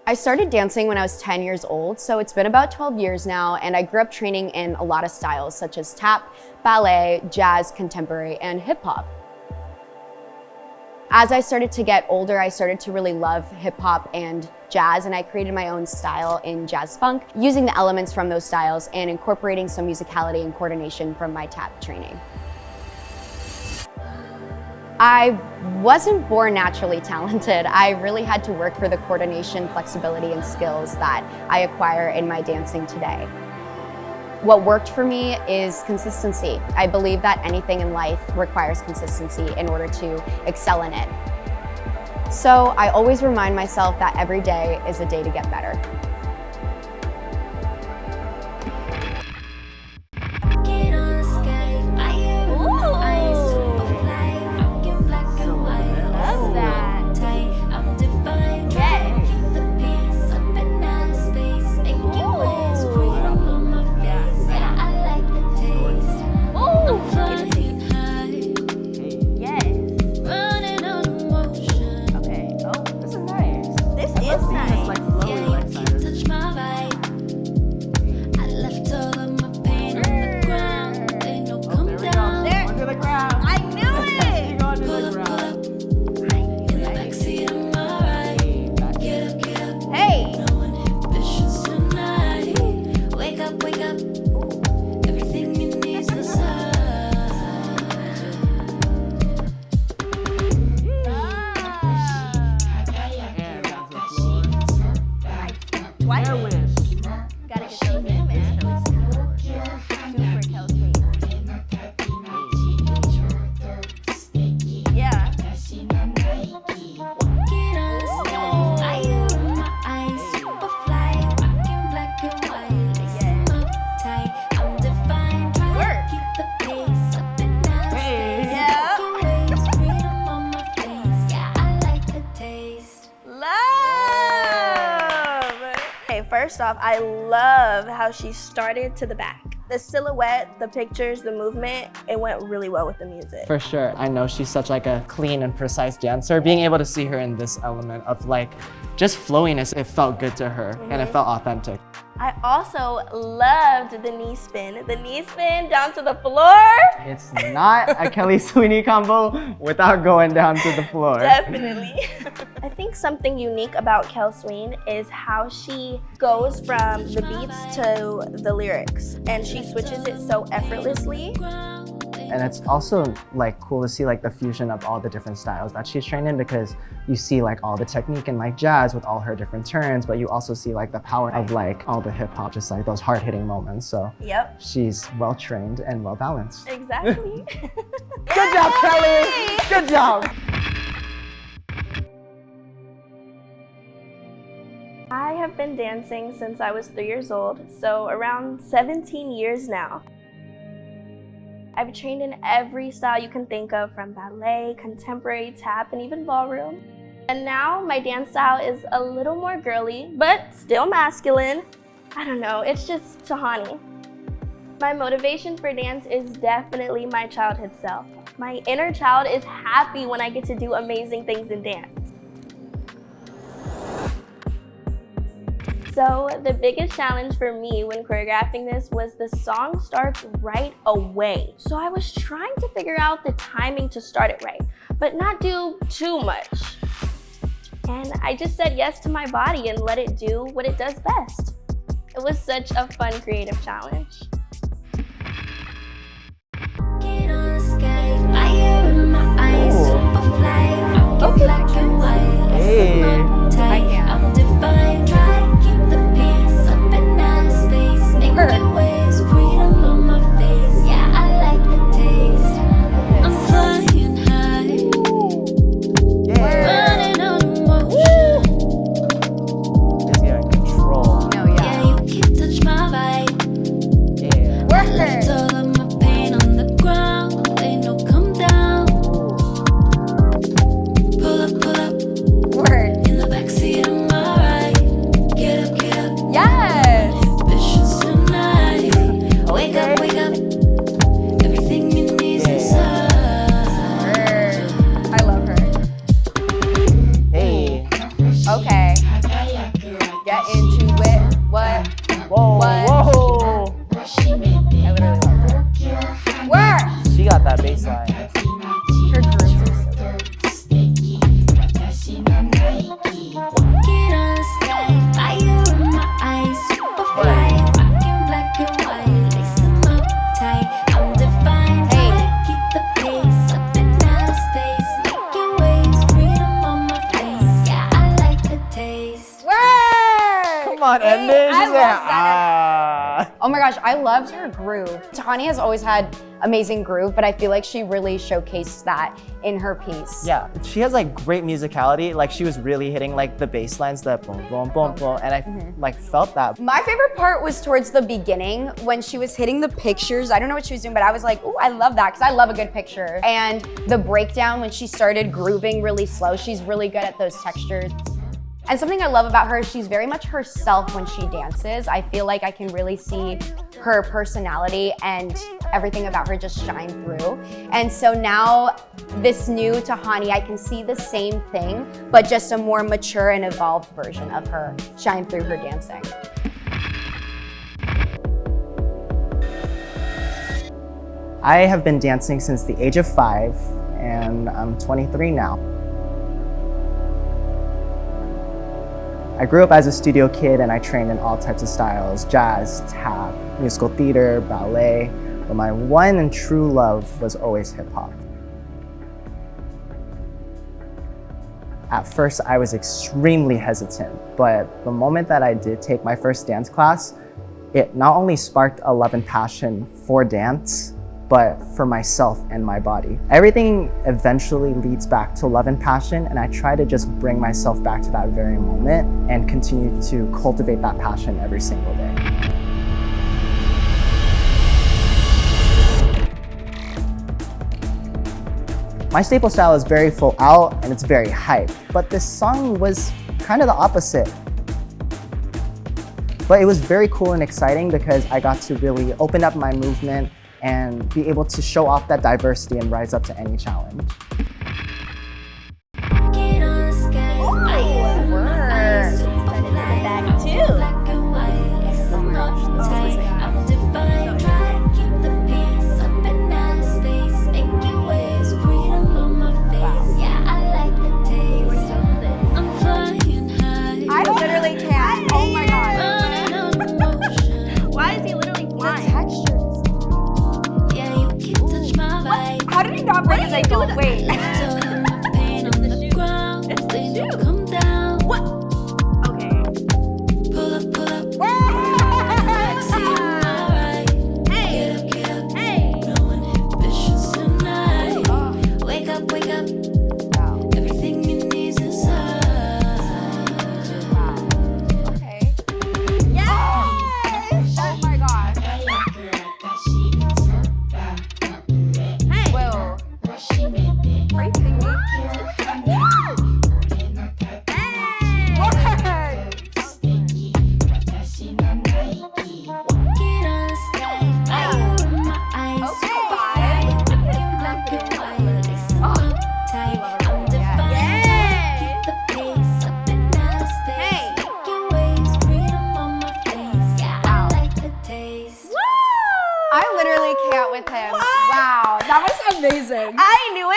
I started dancing when I was 10 years old, so it's been about 12 years now, and I grew up training in a lot of styles such as tap, ballet, jazz, contemporary, and hip hop. As I started to get older, I started to really love hip hop and jazz, and I created my own style in jazz funk, using the elements from those styles and incorporating some musicality and coordination from my tap training. I wasn't born naturally talented. I really had to work for the coordination, flexibility, and skills that I acquire in my dancing today. What worked for me is consistency. I believe that anything in life requires consistency in order to excel in it. So I always remind myself that every day is a day to get better. First off, I love how she started to the back. The silhouette, the pictures, the movement, it went really well with the music. For sure. I know she's such like a clean and precise dancer. Being able to see her in this element of like just flowiness, it felt good to her and it felt authentic. I also loved the knee spin. The knee spin down to the floor. It's not a Kelly Sweeney combo without going down to the floor. Definitely. I think something unique about Kel Sween is how she goes from the beats to the lyrics, and she switches it so effortlessly. And it's also like cool to see like the fusion of all the different styles that she's trained in, because you see like all the technique in like jazz with all her different turns, but you also see like the power of like all the hip hop, just like those hard hitting moments. So yep, she's well trained and well balanced. Exactly. Good job, Kelly. Good job. I have been dancing since I was 3 years old, so around 17 years now. I've trained in every style you can think of, from ballet, contemporary, tap, and even ballroom. And now my dance style is a little more girly, but still masculine. I don't know, it's just Tahani. My motivation for dance is definitely my childhood self. My inner child is happy when I get to do amazing things in dance. So the biggest challenge for me when choreographing this was the song starts right away. So I was trying to figure out the timing to start it right, but not do too much. And I just said yes to my body and let it do what it does best. It was such a fun creative challenge. Pull up Get into it. What? Whoa, What? whoa. I literally love her. Where? She got that bass line. Her grooves are so good. Come on, end this. I love that. Ah. Oh my gosh, I loved her groove. Tahani has always had amazing groove, but I feel like she really showcased that in her piece. Yeah, she has like great musicality. Like she was really hitting like the bass lines, the boom, boom, boom, boom, and I like felt that. My favorite part was towards the beginning when she was hitting the pictures. I don't know what she was doing, but I was like, ooh, I love that, because I love a good picture. And the breakdown when she started grooving really slow, she's really good at those textures. And something I love about her is she's very much herself when she dances. I feel like I can really see her personality and everything about her just shine through. And so now this new Tahani, I can see the same thing, but just a more mature and evolved version of her shine through her dancing. I have been dancing since the age of 5, and I'm 23 now. I grew up as a studio kid and I trained in all types of styles: jazz, tap, musical theater, ballet, but my one and true love was always hip hop. At first, I was extremely hesitant, but the moment that I did take my first dance class, it not only sparked a love and passion for dance, but for myself and my body. Everything eventually leads back to love and passion, and I try to just bring myself back to that very moment and continue to cultivate that passion every single day. My staple style is very full out and it's very hype, but this song was kind of the opposite. But it was very cool and exciting because I got to really open up my movement and be able to show off that diversity and rise up to any challenge. I literally can't. Oh my god. Why is he literally flying? How did he not break his ankle? Wait. What? Okay. Wake up, wake up. Wow. Everything you need is inside. Okay. Yes! Oh my god. Hey. Whoa. Are you kidding me? Get on the sky, fire in my eyes. Okay. Black and white, lace them up tight. I'm defiant. Keep the pace up in outer space. Make your waves, freedom on my face. Yeah, I like the taste. I literally can't with him. Wow, that was amazing. I knew it.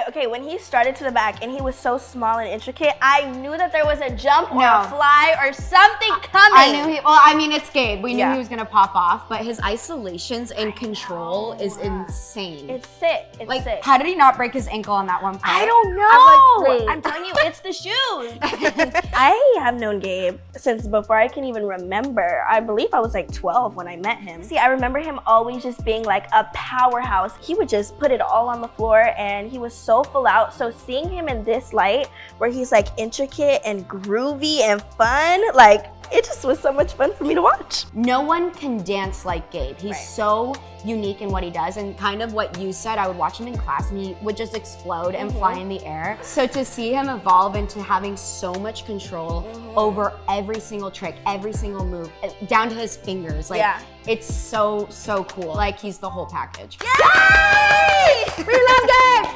Okay, when he started to the back and he was so small and intricate, I knew that there was a jump or a fly or something coming. I knew well, I mean, it's Gabe. We knew Yeah. he was gonna pop off, but his isolations and control is insane. It's sick. It's like, sick. how did he not break his ankle on that one part? I don't know. I'm like, wait. I'm telling you, it's the shoes. I have known Gabe since before I can even remember. I believe I was like 12 when I met him. See, I remember him always just being like a powerhouse. He would just put it all on the floor and he was so full out. So seeing him in this light where he's like intricate and groovy and fun, like it just was so much fun for me to watch. No one can dance like Gabe. He's Right. so unique in what he does, and kind of what you said, I would watch him in class and he would just explode and fly in the air. So to see him evolve into having so much control over every single trick, every single move, down to his fingers, like it's so cool. Like he's the whole package. Yay! We love Gabe!